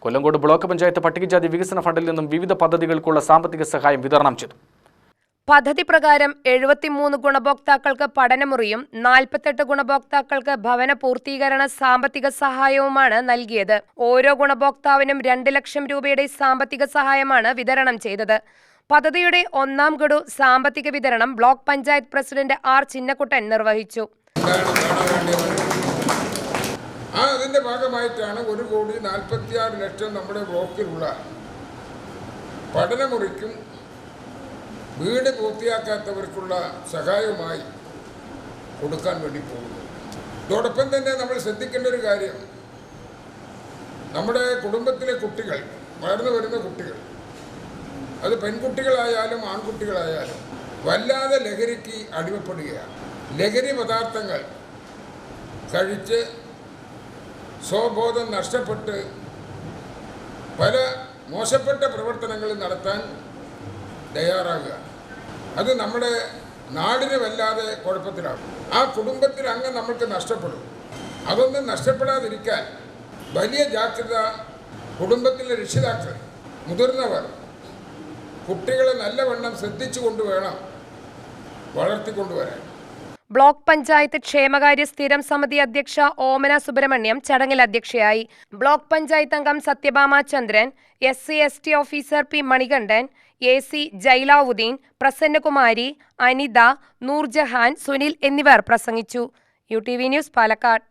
Kollengode block panchayat പട്ടികജാതി വികസന ഫണ്ടിൽ നിന്നും വിവിധ പദ്ധതികൾക്കുള്ള സാമ്പത്തിക സഹായം വിതരണം ചെയ്തു. പദ്ധതി പ്രകാരം 73 ഗുണഭോക്താക്കൾക്ക് പഠനമുറിയും 48 ഗുണഭോക്താക്കൾക്ക് ഭവന പൂർത്തീകരണ സാമ്പത്തിക സഹായവുമാണ് നൽകിയത്. ഓരോ ഗുണഭോക്താവിനും 2 ലക്ഷം രൂപയുടെ സാമ്പത്തിക സഹായമാണ് വിതരണം ചെയ്തത്. പദ്ധതിയുടെ ഒന്നാം ഗഡു സാമ്പത്തിക വിതരണം block panchayat president R Chinnakuttan നിർവഹിച്ചു. അതിന്റെ ഭാഗമായിട്ടാണ് 1,46,00,000 നമ്മുടെ ബ്ലോക്കിലുള്ള പഠനമുറിക്കും വീട് പൂർത്തിയാക്കാത്തവർക്കുള്ള സഹായവുമായി കൊടുക്കാൻ വേണ്ടി പോകുന്നു. ഇതോടൊപ്പം തന്നെ നമ്മൾ ശ്രദ്ധിക്കേണ്ട ഒരു കാര്യം, നമ്മുടെ കുടുംബത്തിലെ കുട്ടികൾ, വളർന്നു വരുന്ന കുട്ടികൾ, അത് പെൺകുട്ടികളായാലും ആൺകുട്ടികളായാലും വല്ലാതെ ലഹരിക്ക് അടിമപ്പെടുകയാണ്. ലഹരി പദാർത്ഥങ്ങൾ കഴിച്ച് സ്വബോധം നഷ്ടപ്പെട്ട് പല മോശപ്പെട്ട പ്രവർത്തനങ്ങൾ നടത്താൻ തയ്യാറാകുക. അത് നമ്മുടെ നാടിന് വല്ലാതെ കുഴപ്പത്തിലാകും. ആ കുടുംബത്തിൽ അംഗം നമ്മൾക്ക് നഷ്ടപ്പെടും. അതൊന്നും നഷ്ടപ്പെടാതിരിക്കാൻ വലിയ ജാഗ്രത കുടുംബത്തിലെ രക്ഷിതാക്കൾ, മുതിർന്നവർ കുട്ടികളെ നല്ലവണ്ണം ശ്രദ്ധിച്ചുകൊണ്ട് വേണം വളർത്തിക്കൊണ്ടുവരാൻ. ബ്ലോക്ക് പഞ്ചായത്ത് ക്ഷേമകാര്യ സ്ഥിരം സമിതി അധ്യക്ഷ ഓമന സുബ്രഹ്മണ്യം ചടങ്ങിൽ അധ്യക്ഷയായി. ബ്ലോക്ക് പഞ്ചായത്ത് അംഗം Sathyabhama Chandran, SC/ST officer P Manikandan, AC Jailavudheen, Prasannakumari, Anitha, Noorjahan, Sunil എന്നിവർ പ്രസംഗിച്ചു. UTV news Palakkad.